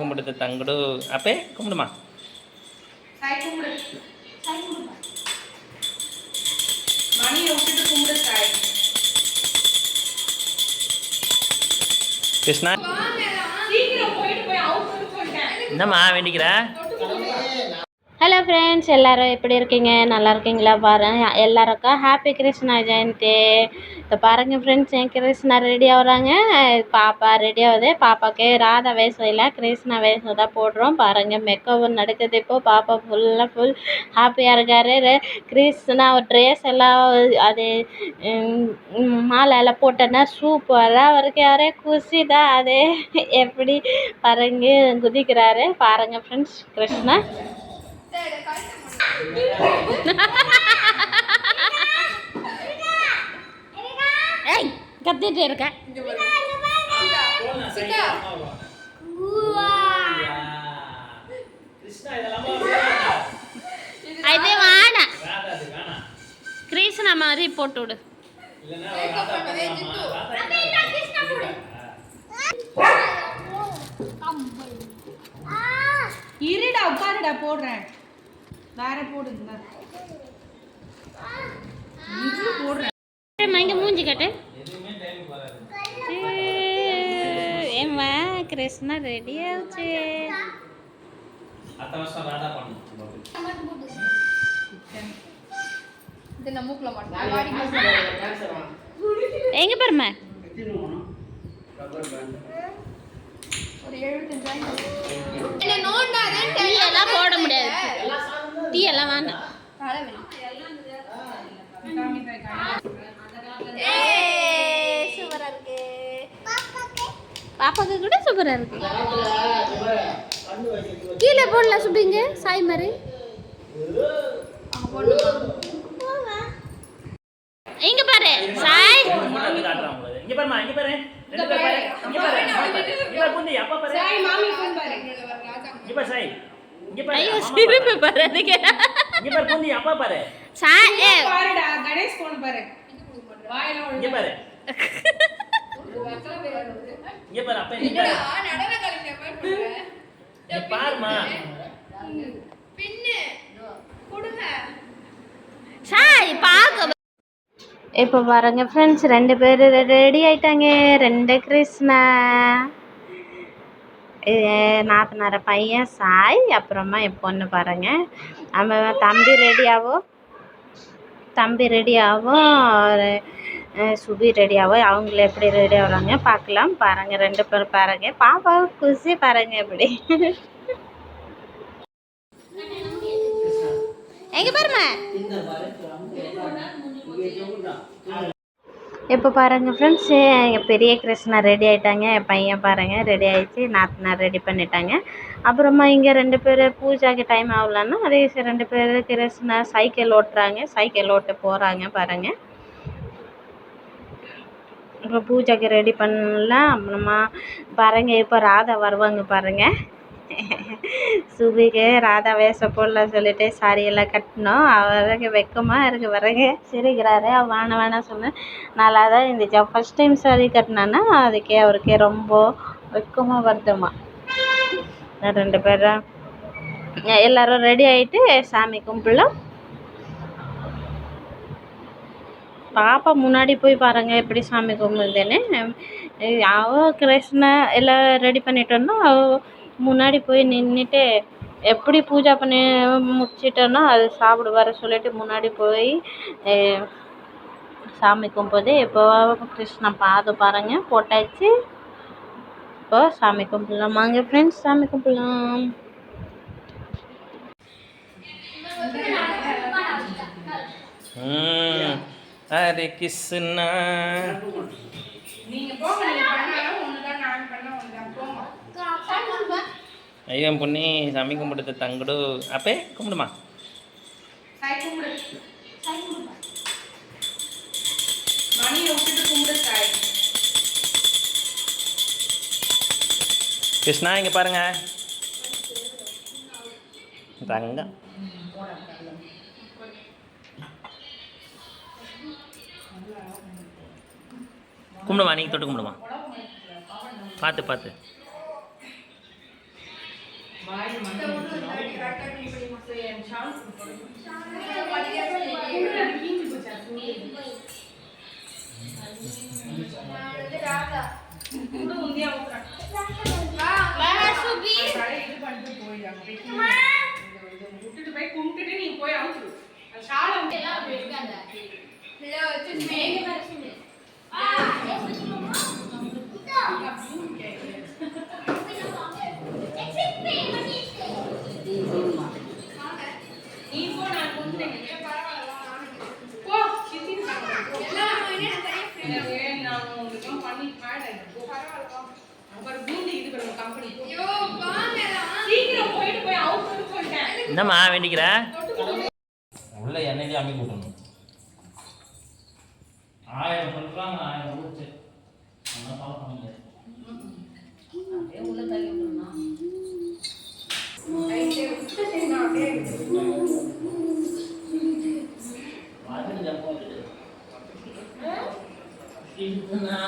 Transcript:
கும்பிடுது தங்கடு அப்பே கும்பிடுமா கிருஷ்ணா என்னம்மா வேண்டிக்கிற? Hello friends, எல்லோரும் எப்படி இருக்கீங்க? நல்லா இருக்கீங்களா? பாருங்கள் எல்லாருக்கும் ஹாப்பி கிருஷ்ணா ஜெயந்தி. இப்போ பாருங்கள் ஃப்ரெண்ட்ஸ், என் கிருஷ்ணா ரெடி ஆகுறாங்க. பாப்பா ரெடி ஆகுது. பாப்பாவுக்கு ராதா வேஷம் இல்லை, கிருஷ்ணா வேஷம் தான் போடுறோம். பாருங்கள் மெக்கப் நடக்குது. இப்போது பாப்பா ஃபுல் ஹாப்பியாக இருக்கார். கிருஷ்ணா ட்ரெஸ் எல்லாம் அது மாலை எல்லாம் போட்டோன்னா சூப்பராக இருக்காரு. குஷி தான் அது. எப்படி பாருங்க குதிக்கிறாரு. பாருங்கள் ஃப்ரெண்ட்ஸ், கிருஷ்ணா கத்திட்டு இருக்க. அதே வாடா கிருஷ்ணா மாதிரி போட்டு விடு. இருடா உட்காருடா போடுறேன். வேற போடுங்க. இங்க மூஞ்சி கட்டு. ஏம்மா கிருஷ்ணா ரெடி ஆச்சு. எங்க பாருமா எல்லாம் போட முடியாது. டீ எல்லாம் வேண்டாம். பாப்பாக்கு கூட சூப்பரா இருக்கு. கீழே போடலாம் சுபிங்க சாய் மாதிரி. இங்க பாரு சாய். இங்க பாருமா, இங்க பாரு. ரெண்டு பேர் பாரு. இங்க பாரு. இங்க பாரு குந்தி அப்பா பாரு. சாய் மாமி ஃபோன் பாரு. இங்க பாரு சாய். இங்க பாரு. ஐயோ சிரிப்பு பாரு அதுக்கு. இங்க பாரு குந்தி அப்பா பாரு. சாய் பாருடா கணேஷ் ஃபோன் பாரு. வாயில இங்க பாரு. இங்க பாரு அப்பா இங்க பாரு. நடன கலைஞர் பாரு போடுற. இங்க பாருமா. பின்னு கொடுங்க. சாய் பாக்க. இப்போ பாருங்க ஃப்ரெண்ட்ஸ், ரெண்டு பேர் ரெடி ஆயிட்டாங்க. ரெண்டு கிருஷ்ணா, நாத்தனார பையன் சாய், அப்புறமா என் பொண்ணு பாருங்க. நம்ம தம்பி ரெடி ஆகும், சுபி ரெடி ஆகும். அவங்கள எப்படி ரெடி ஆகுறாங்க பார்க்கலாம். பாருங்க ரெண்டு பேரும் பாருங்க. பாப்பா குஷி பாருங்க எப்படி. எங்க பாருமா. இப்போ பாருங்கள் ஃப்ரெண்ட்ஸ், எங்கள் பெரிய கிருஷ்ணா ரெடி ஆகிட்டாங்க. என் பையன் பாருங்கள் ரெடி ஆகிடுச்சு. நாத்தனார் ரெடி பண்ணிட்டாங்க. அப்புறமா இங்கே ரெண்டு பேர் பூஜாக்கு டைம் ஆகலன்னா அதே ரெண்டு பேர் கிருஷ்ணா சைக்கிள் ஓட்டுறாங்க. சைக்கிள் ஓட்ட போகிறாங்க பாருங்கள். இப்போ பூஜைக்கு ரெடி பண்ணலாம். அப்புறமா பாருங்கள் இப்போ ராதா வருவாங்க பாருங்கள். சுபிக்கு ராதா வேஷம் போடலாம் சொல்லிட்டு சாரியெல்லாம் கட்டணும். அவருக்கு வெக்கமாக இருக்கு பாருங்க. சிரிக்கிறாரு. வேணாம் சொன்னேன். நல்லா தான் இருந்துச்சு. ஃபஸ்ட் டைம் சாரி கட்டினான்னா அதுக்கே அவருக்கே ரொம்ப வெக்கமாக வருதுமா. ரெண்டு பேரும் எல்லோரும் ரெடி ஆகிட்டு சாமி கும்பிடலாம். பாப்பா முன்னாடி போய் பாருங்கள் எப்படி சாமி கும்பிடுதுன்னு. கிருஷ்ணா எல்லாம் ரெடி பண்ணிட்டோன்னா முன்னாடி போய் நின்றுட்டு எப்படி பூஜை பண்ணி முடிச்சிட்டோன்னா அது சாப்பிடுவார் சொல்லிட்டு முன்னாடி போய் சாமி கும்பிடுது. இப்போ கிருஷ்ணா பாருங்கள் போட்டாச்சு. இப்போ சாமி கும்பிடலாம். வாங்க ஃப்ரெண்ட்ஸ் சாமி கும்பிடலாம். ஹரே கிருஷ்ணா. ஐயோ பொண்ணி சாமி கும்பிடுது தங்கடு அப்பே கும்பிடுமா. மணியை விட்டுட்டு கும்பிடுறாய். கிருஷ்ணா இங்கே பாருங்க தங்கம். கும்பிடுமா, நீங்கள் தொட்டு கும்பிடுமா, பார்த்து பார்த்து. விட்டுட்டு போய் கும்பிட்டுட்டு நீ போய் அவுத்து ஷாலை நீ போ, நான் கும்பிட்டேன் போ. சித்தி நான் உங்களுக்கு பண்ணி அப்புறம் பூந்தி இது பண்ணுவோம் கம்பெனி. சீக்கிரம் போயிட்டு போய் அவுத்து சொல்லிட்டேன். என்னம்மா வேண்டிக்கிற? உள்ள எண்ணெயிலே அம்மி கூட்டணும். 1000 சொல்றாங்க, 1000 ஊத்து. நம்ம ஃபாலோ பண்ண முடியாது. அப்படியே உள்ள தள்ளி விட்டுறணும். வாசல் ஜம்பு கிருஷ்ணா